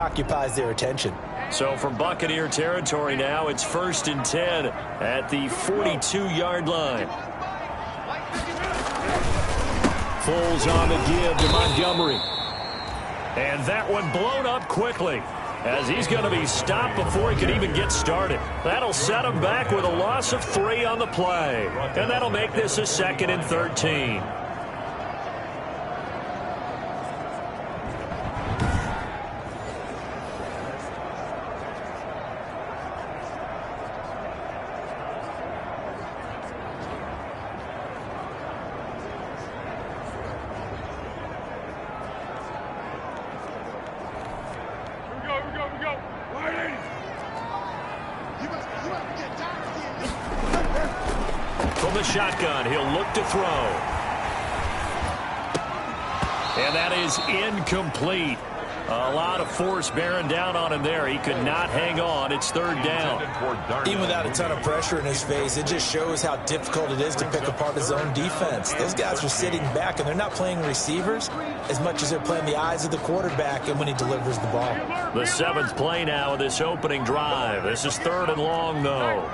occupies their attention. So from Buccaneer territory now, it's 1st and 10 at the 42-yard line. Foles on the give to Montgomery. And that one blown up quickly as he's going to be stopped before he can even get started. That'll set him back with a loss of 3 on the play. And that'll make this a 2nd and 13. From the shotgun, he'll look to throw. And that is incomplete. A lot of force bearing down on him there. He could not hang on. It's 3rd down. Even without a ton of pressure in his face, it just shows how difficult it is to pick apart his own defense. Those guys are sitting back, and they're not playing receivers as much as they're playing the eyes of the quarterback and when he delivers the ball. The 7th play now of this opening drive. This is 3rd and long, though.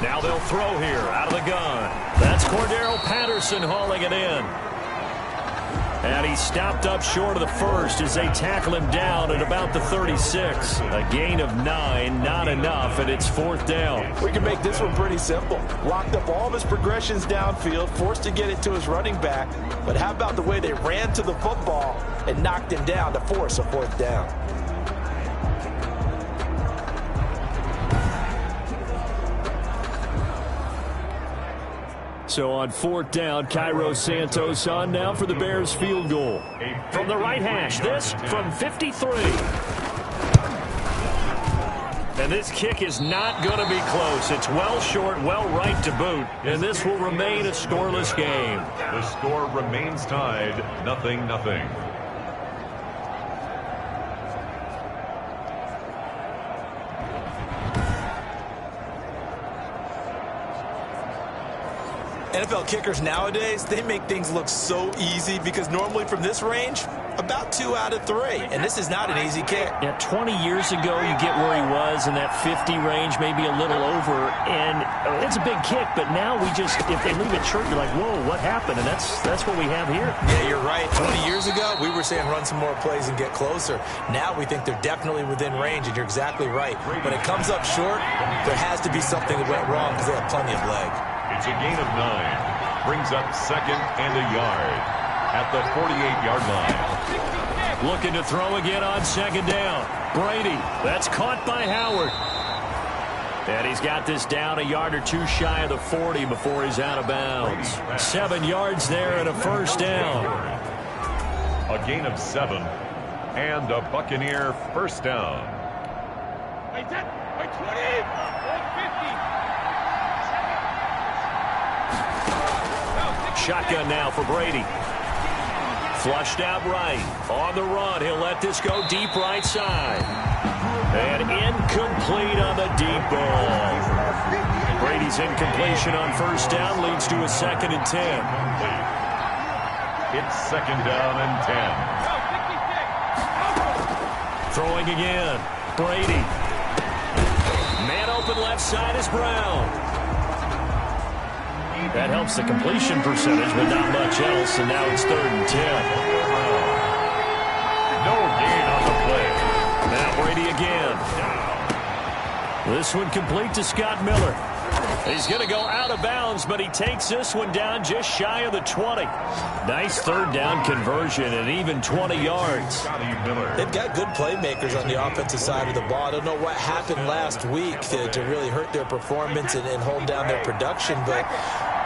Now they'll throw here out of the gun. That's Cordero Patterson hauling it in. And he stopped up short of the first as they tackle him down at about the 36. A gain of 9, not enough, and it's 4th down. We can make this one pretty simple. Locked up all of his progressions downfield, forced to get it to his running back. But how about the way they ran to the football and knocked him down to force a 4th down? So on 4th down, Cairo Santos on now for the Bears field goal. From the right hash, this from 53. And this kick is not going to be close. It's well short, well right to boot. And this will remain a scoreless game. The score remains tied, 0-0. NFL kickers nowadays, they make things look so easy because normally from this range, about 2 out of 3. And this is not an easy kick. Yeah, 20 years ago, you get where he was in that 50 range, maybe a little over. And it's a big kick, but now we just, if they leave it short, you're like, whoa, what happened? And that's what we have here. Yeah, you're right. 20 years ago, we were saying run some more plays and get closer. Now we think they're definitely within range, and you're exactly right. When it comes up short, there has to be something that went wrong because they have plenty of leg. It's a gain of 9. Brings up 2nd and a yard at the 48-yard line. Looking to throw again on 2nd down. Brady, that's caught by Howard. And he's got this down a yard or 2 shy of the 40 before he's out of bounds. 7 yards there and a 1st down. A gain of 7 and a Buccaneer 1st down. Wait, 20. Shotgun now for Brady. Flushed out right. On the run, he'll let this go deep right side. And incomplete on the deep ball. Brady's incompletion on 1st down leads to a 2nd and 10. It's 2nd down and 10. Throwing again. Brady. Man open left side is Brown. That helps the completion percentage, but not much else, and now it's 3rd and 10. No gain on the play. Now Brady again. This one complete to Scott Miller. He's going to go out of bounds, but he takes this one down just shy of the 20. Nice 3rd down conversion and even 20 yards. They've got good playmakers on the offensive side of the ball. I don't know what happened last week to really hurt their performance and hold down their production, but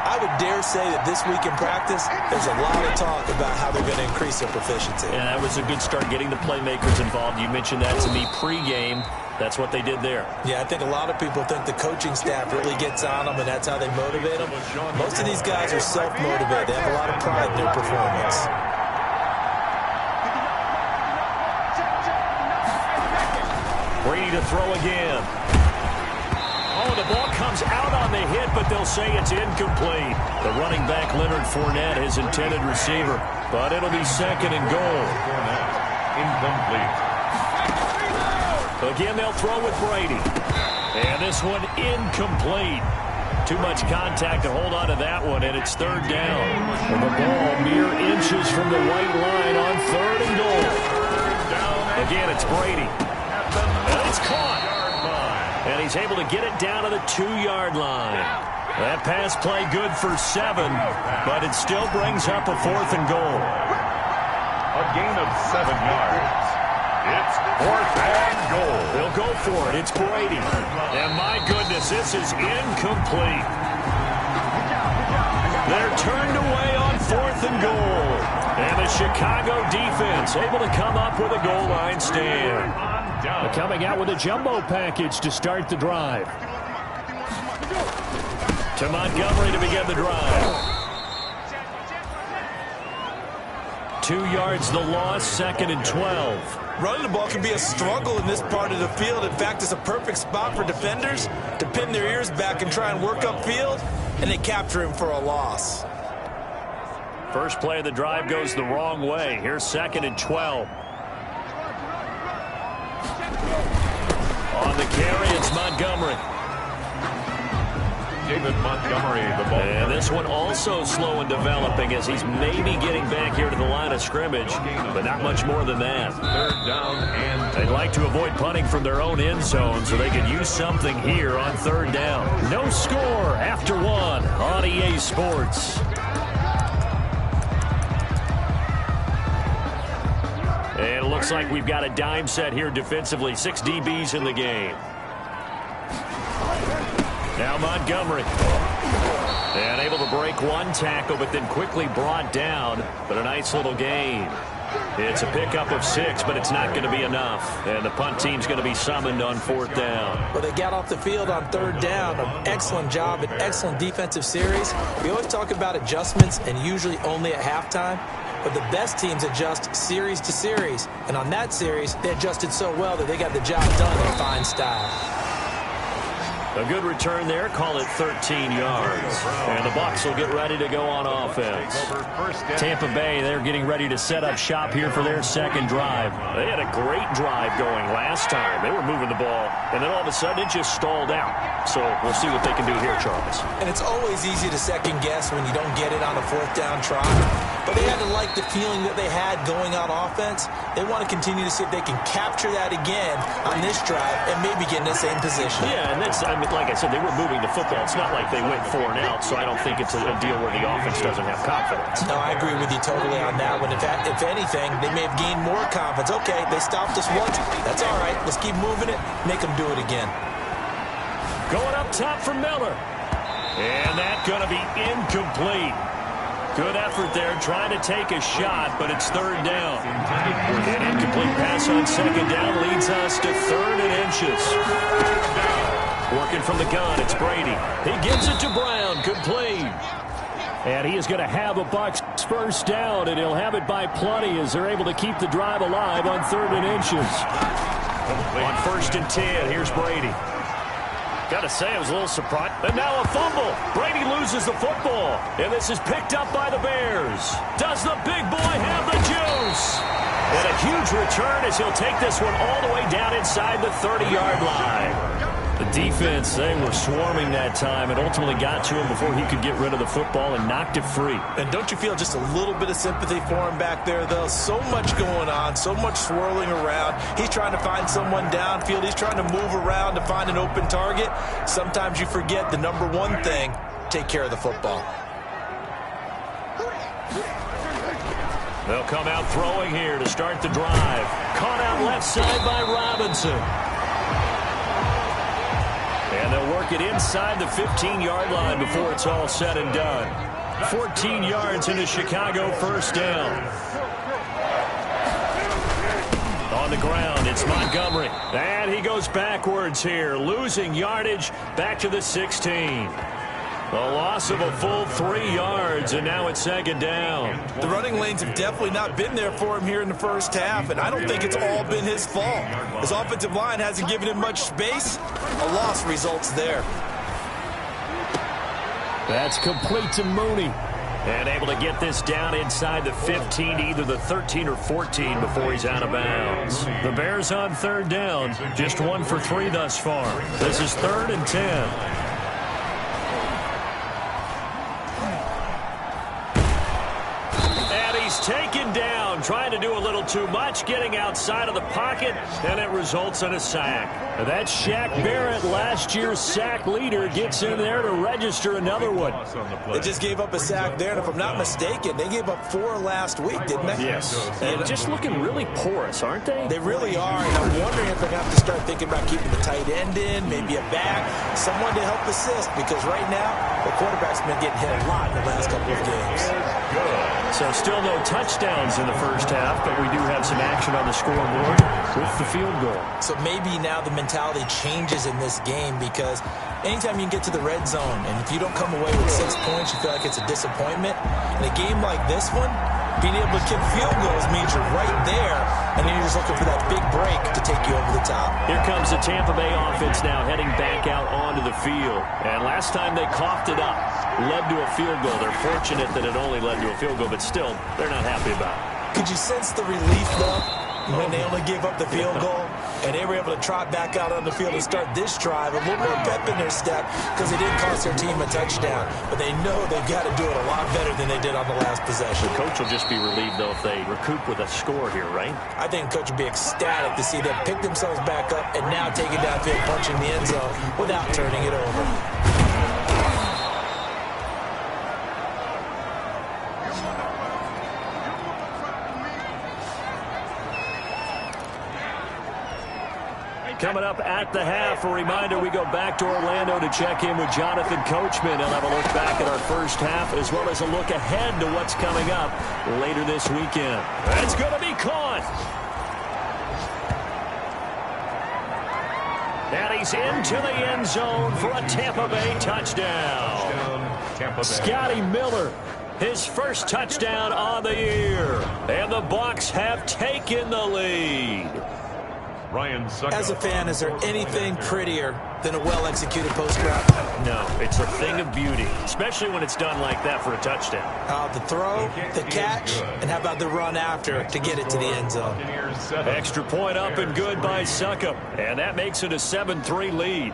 I would dare say that this week in practice, there's a lot of talk about how they're going to increase their proficiency. And that was a good start getting the playmakers involved. You mentioned that to me pregame. That's what they did there. Yeah, I think a lot of people think the coaching staff really gets on them, and that's how they motivate them. Most of these guys are self-motivated. They have a lot of pride in their performance. Brady to throw again. Oh, the ball comes out on the hit, but they'll say it's incomplete. The running back, Leonard Fournette, his intended receiver. But it'll be second and goal. Incomplete. Again, they'll throw with Brady. And this one incomplete. Too much contact to hold on to that one, and it's third down. And the ball mere inches from the white line on third and goal. Again, it's Brady. And it's caught. And he's able to get it down to the 2-yard line. That pass play good for 7, but it still brings up a fourth and goal. A gain of 7 yards. It's fourth and goal. They'll go for it. It's Brady. And my goodness, this is incomplete. They're turned away on fourth and goal. And the Chicago defense able to come up with a goal line stand. They're coming out with a jumbo package to start the drive. To Montgomery to begin the drive. 2 yards the loss, second and 12. Running the ball can be a struggle in this part of the field. In fact, it's a perfect spot for defenders to pin their ears back and try and work upfield, and they capture him for a loss. First play of the drive goes the wrong way. Here's second and 12. On the carry, it's Montgomery. David Montgomery, the ball. And this one also slow in developing as he's maybe getting back here to the line of scrimmage, but not much more than that. Third down and They'd like to avoid punting from their own end zone so they could use something here on third down. No score after 1 on EA Sports. And it looks like we've got a dime set here defensively. 6 DBs in the game. Now Montgomery. And able to break one tackle, but then quickly brought down. But a nice little gain. It's a pickup of 6, but it's not going to be enough. And the punt team's going to be summoned on fourth down. Well, they got off the field on third down. An excellent job, an excellent defensive series. We always talk about adjustments, and usually only at halftime. But the best teams adjust series to series. And on that series, they adjusted so well that they got the job done in fine style. A good return there. Call it 13 yards. And the Bucs will get ready to go on offense. Tampa Bay, they're getting ready to set up shop here for their second drive. They had a great drive going last time. They were moving the ball, and then all of a sudden it just stalled out. So we'll see what they can do here, Charles. And it's always easy to second guess when you don't get it on a fourth down try. But they had to like the feeling that they had going on offense. They want to continue to see if they can capture that again on this drive and maybe get in the same position. Yeah, and that's, I mean, like I said, they were moving the football. It's not like they went 4 and out, so I don't think it's a deal where the offense doesn't have confidence. No, I agree with you totally on that one. In fact, if anything, they may have gained more confidence. Okay, they stopped us once. That's all right. Let's keep moving it. Make them do it again. Going up top for Miller. And that's going to be incomplete. Good effort there, trying to take a shot, but it's third down. An incomplete pass on second down leads us to third and inches. Working from the gun, it's Brady. He gives it to Brown, complete. And he is going to have a Bucs first down, and he'll have it by plenty as they're able to keep the drive alive on third and inches. On first and 10, here's Brady. Got to say, I was a little surprised. And now a fumble. Brady loses the football. And this is picked up by the Bears. Does the big boy have the juice? And a huge return as he'll take this one all the way down inside the 30-yard line. The defense, they were swarming that time and ultimately got to him before he could get rid of the football and knocked it free. And don't you feel just a little bit of sympathy for him back there, though? So much going on, so much swirling around. He's trying to find someone downfield. He's trying to move around to find an open target. Sometimes you forget the number one thing, take care of the football. They'll come out throwing here to start the drive. Caught out left side by Robinson. And they'll work it inside the 15-yard line before it's all said and done. 14 yards into Chicago, first down. On the ground, it's Montgomery. And he goes backwards here, losing yardage back to the 16. A loss of a full 3 yards, and now it's second down. The running lanes have definitely not been there for him here in the first half, and I don't think it's all been his fault. His offensive line hasn't given him much space. A loss results there. That's complete to Mooney. And able to get this down inside the 15 to either the 13 or 14 before he's out of bounds. The Bears on third down, just 1 for 3 thus far. This is 3rd and 10. Taken down, trying to do a little too much, getting outside of the pocket, and it results in a sack. That's Shaq Barrett, last year's sack leader, gets in there to register another one. They just gave up a sack there, and if I'm not mistaken, they gave up 4 last week, didn't they? Yes. And just looking really porous, aren't they? They really are, and I'm wondering if they're going to have to start thinking about keeping the tight end in, maybe a back, someone to help assist, because right now, the quarterback's been getting hit a lot in the last couple of games. So still no touchdowns in the first half, but we do have some action on the scoreboard with the field goal. So maybe now the mentality changes in this game, because anytime you can get to the red zone, and if you don't come away with 6 points, you feel like it's a disappointment. In a game like this one, being able to kick field goals means you're right there, and then you're just looking for that big break to take you over the top. Here comes the Tampa Bay offense now heading back out onto the field. And last time they coughed it up, led to a field goal. They're fortunate that it only led to a field goal, but still, they're not happy about it. Could you sense the relief, though, when they only gave up the field goal, and they were able to trot back out on the field and start this drive, a little more pep in their step, because they didn't cost their team a touchdown, but they know they've got to do it a lot better than they did on the last possession. The coach will just be relieved, though, if they recoup with a score here, right? I think the coach would be ecstatic to see them pick themselves back up and now take it downfield, punching the end zone without turning it over. Coming up at the half, a reminder, we go back to Orlando to check in with Jonathan Coachman. He'll have a look back at our first half as well as a look ahead to what's coming up later this weekend. That's going to be caught. And he's into the end zone for a Tampa Bay touchdown. Scotty Miller, his first touchdown on the year. And the Bucs have taken the lead. As a fan, is there anything prettier than a well-executed post route? No, it's a thing of beauty, especially when it's done like that for a touchdown. The throw, the catch, and how about the run after to get it to the end zone? Extra point up and good by Succop, and that makes it a 7-3 lead.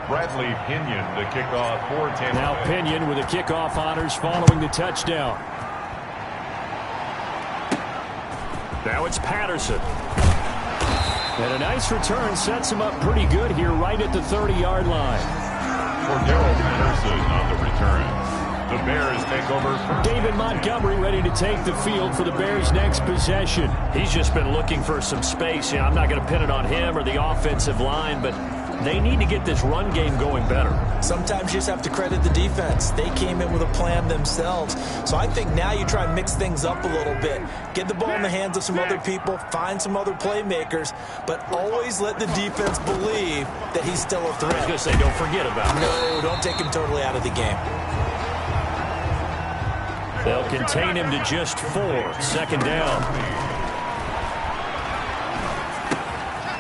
Bradley Pinion, the kickoff for Tampa. Now Pinion with the kickoff honors following the touchdown. Now it's Patterson. And a nice return sets him up pretty good here right at the 30-yard line. For Darrell Patterson on the return. The Bears take over first. David Montgomery ready to take the field for the Bears' next possession. He's just been looking for some space. I'm not going to pin it on him or the offensive line, but they need to get this run game going better. Sometimes you just have to credit the defense. They came in with a plan themselves. So I think now you try and mix things up a little bit. Get the ball in the hands of some other people, find some other playmakers, but always let the defense believe that he's still a threat. I was going to say, don't forget about him. No, don't take him totally out of the game. They'll contain him to just 4. Second down.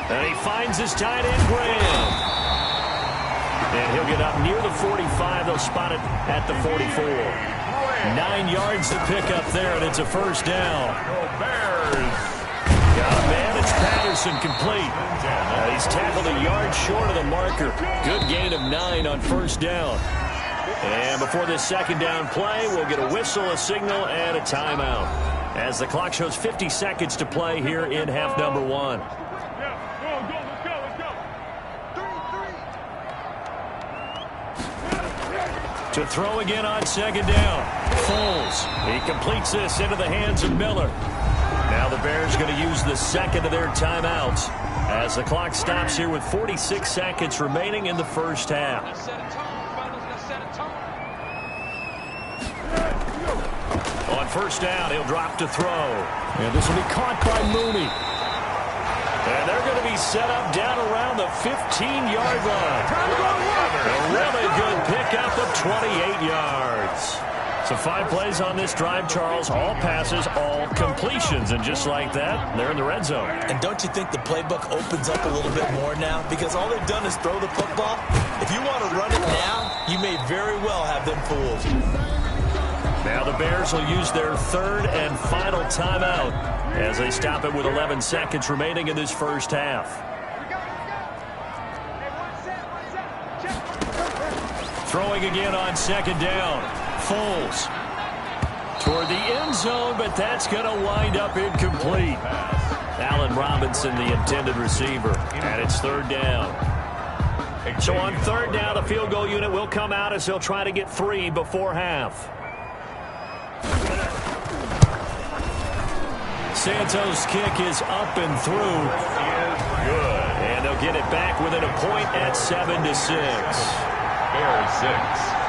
And he finds his tight end, Graham. And he'll get up near the 45. They'll spot it at the 44. 9 yards to pick up there, and it's a first down. Bears. Got a man. It's Patterson complete. He's tackled a yard short of the marker. Good gain of 9 on first down. And before this second down play, we'll get a whistle, a signal, and a timeout. As the clock shows 50 seconds to play here in half number 1. To throw again on second down. Foles. He completes this into the hands of Miller. Now the Bears going to use the second of their timeouts as the clock stops here with 46 seconds remaining in the first half. On first down, he'll drop to throw. And this will be caught by Mooney. And they're going to be set up down around the 15-yard line. A really good pickup of 28 yards. So 5 plays on this drive, Charles. All passes, all completions. And just like that, they're in the red zone. And don't you think the playbook opens up a little bit more now? Because all they've done is throw the football. If you want to run it now, you may very well have them fooled. Now the Bears will use their 3rd and final timeout as they stop it with 11 seconds remaining in this first half. Throwing again on second down. Foles toward the end zone, but that's going to wind up incomplete. Allen Robinson, the intended receiver, and it's 3rd down. So on 3rd down, the field goal unit will come out as they'll try to get 3 before half. Santos' kick is up and through. Good. And they'll get it back within a point at 7-6. Bears 6.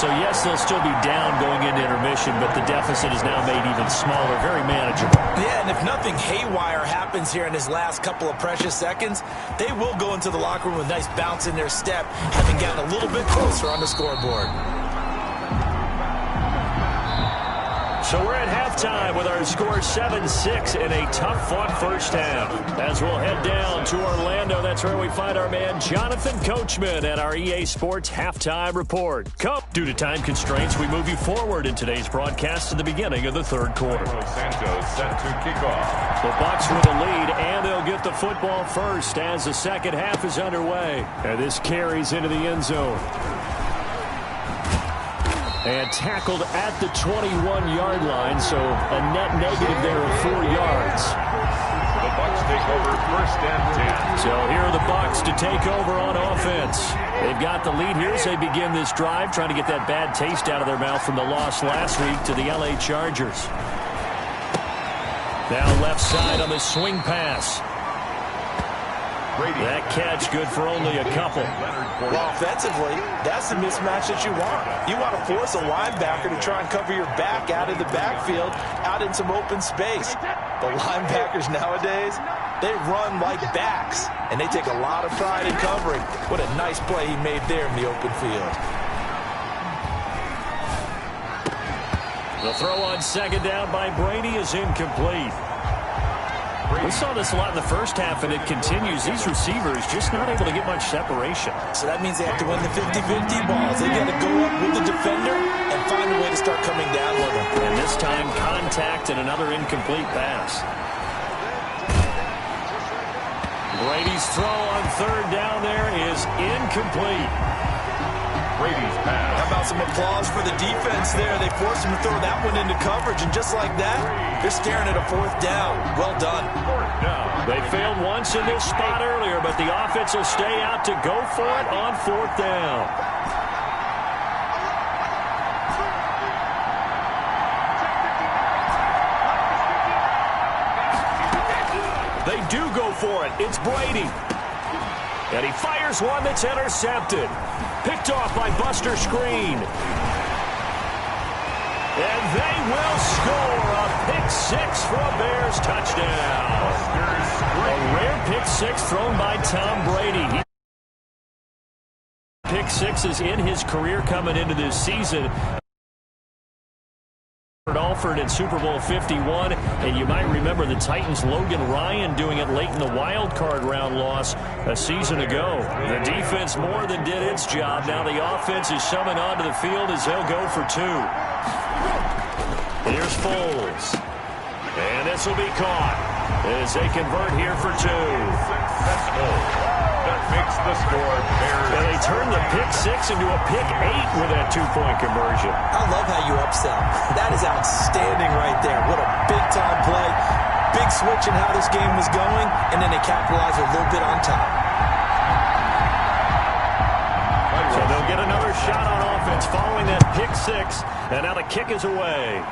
So, yes, they'll still be down going into intermission, but the deficit is now made even smaller, very manageable. Yeah, and if nothing haywire happens here in his last couple of precious seconds, they will go into the locker room with a nice bounce in their step, having gotten a little bit closer on the scoreboard. So we're at halftime with our score 7-6 in a tough-fought first half. As we'll head down to Orlando, that's where we find our man Jonathan Coachman at our EA Sports Halftime Report. Due to time constraints, we move you forward in today's broadcast to the beginning of the 3rd quarter. Santos set to kick off. The Bucs with a lead, and they'll get the football first as the second half is underway. And this carries into the end zone. And tackled at the 21-yard line, so a net negative there of 4 yards. The Bucs take over 1st and 10. So here are the Bucs to take over on offense. They've got the lead here as they begin this drive, trying to get that bad taste out of their mouth from the loss last week to the LA Chargers. Now left side on the swing pass. That catch good for only a couple. Well, offensively, that's the mismatch that you want. You want to force a linebacker to try and cover your back out of the backfield, out in some open space. The linebackers nowadays, they run like backs, and they take a lot of pride in covering. What a nice play he made there in the open field. The throw on second down by Brady is incomplete. We saw this a lot in the first half, and it continues. These receivers just not able to get much separation. So that means they have to win the 50-50 balls. They got to go up with the defender and find a way to start coming down with them. And this time, contact and another incomplete pass. Brady's throw on 3rd down there is incomplete. Brady's pass. How about some applause for the defense there? They forced him to throw that one into coverage, and just like that, they're staring at a 4th down. Well done. 4th down. They failed once in this spot earlier, but the offense will stay out to go for it on 4th down. They do go for it. It's Brady. And he fires one that's intercepted. Picked off by Buster Screen. And they will score a pick-6 for a Bears touchdown. A rare pick-6 thrown by Tom Brady. Pick-6 is in his career coming into this season. Alford in Super Bowl 51, and you might remember the Titans' Logan Ryan doing it late in the wild card round loss a season ago. The defense more than did its job. Now the offense is summoned onto the field as they'll go for 2. Here's Foles. And this will be caught as they convert here for 2. That makes the score Bears. And they turn the pick-6 into a pick-8 with that 2-point conversion. I love how you upsell. That is outstanding right there. What a big-time play. Big switch in how this game was going, and then they capitalize a little bit on top. So they'll get another shot on offense following that pick-6, and now the kick is away.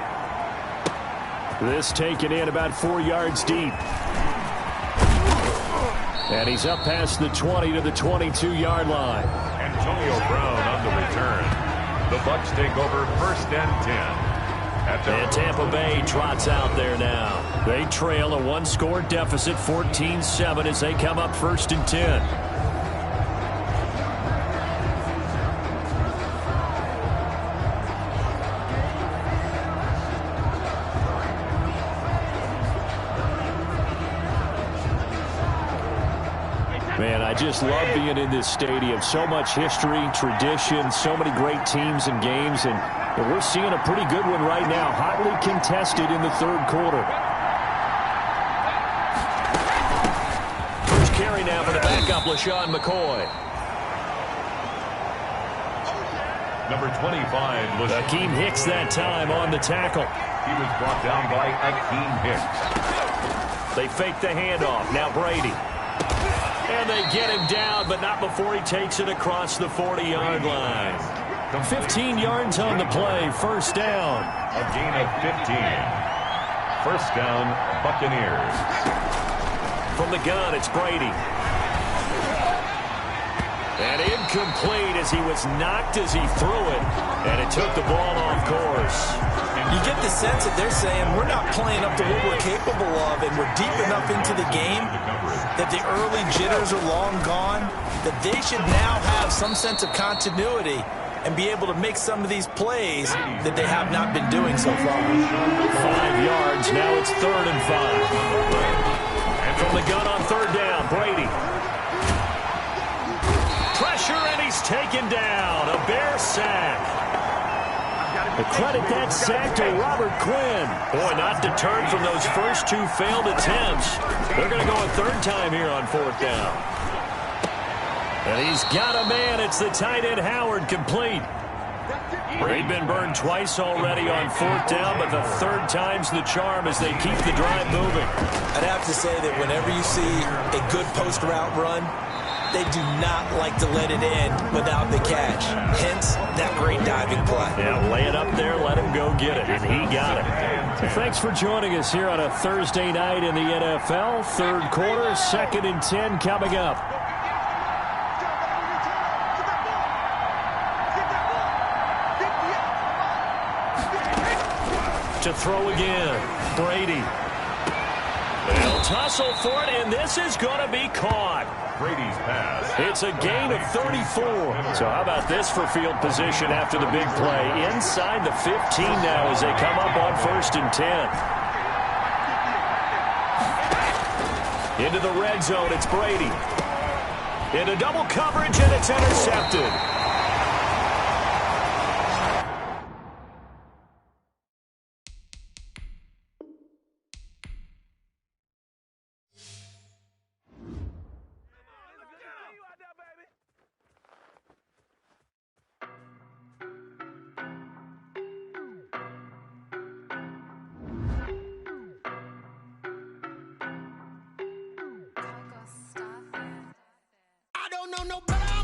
This taken in about 4 yards deep. And he's up past the 20 to the 22-yard line. Antonio Brown on the return. The Bucs take over 1st and 10. And Tampa Bay trots out there now. They trail a one-score deficit, 14-7, as they come up 1st and 10. Man, I just love being in this stadium. So much history, tradition, so many great teams and games, and we're seeing a pretty good one right now, hotly contested in the 3rd quarter. First carry now for the backup, LaShawn McCoy. Number 25, Akeem Hicks that time on the tackle. He was brought down by Akeem Hicks. They fake the handoff. Now Brady. And they get him down, but not before he takes it across the 40-yard line. 15 yards on the play, 1st down. A gain of 15. 1st down, Buccaneers. From the gun, it's Brady. And incomplete as he was knocked as he threw it. And it took the ball off course. You get the sense that they're saying we're not playing up to what we're capable of, and we're deep enough into the game that the early jitters are long gone, that they should now have some sense of continuity and be able to make some of these plays that they have not been doing so far. 5 yards. Now it's 3rd and 5. And from the gun on 3rd down, Brady. Pressure, and he's taken down. A Bear sack. The credit that sack to Robert Quinn. Boy, not deterred from those first 2 failed attempts. They're going to go a 3rd time here on 4th down. And he's got a man. It's the tight end Howard, complete. They've been burned twice already on 4th down, but the 3rd time's the charm as they keep the drive moving. I'd have to say that whenever you see a good post route run, they do not like to let it end without the catch. Hence, that great diving play. Yeah, lay it up there, let him go get it, and he got it. Well, thanks for joining us here on a Thursday night in the NFL. 3rd quarter, 2nd and 10 coming up. To throw again, Brady. They'll tussle for it, and this is going to be caught. Brady's pass. It's a gain of 34. So how about this for field position after the big play? Inside the 15 now as they come up on 1st and 10. Into the red zone, it's Brady. Into double coverage, and it's intercepted. I don't know nobody.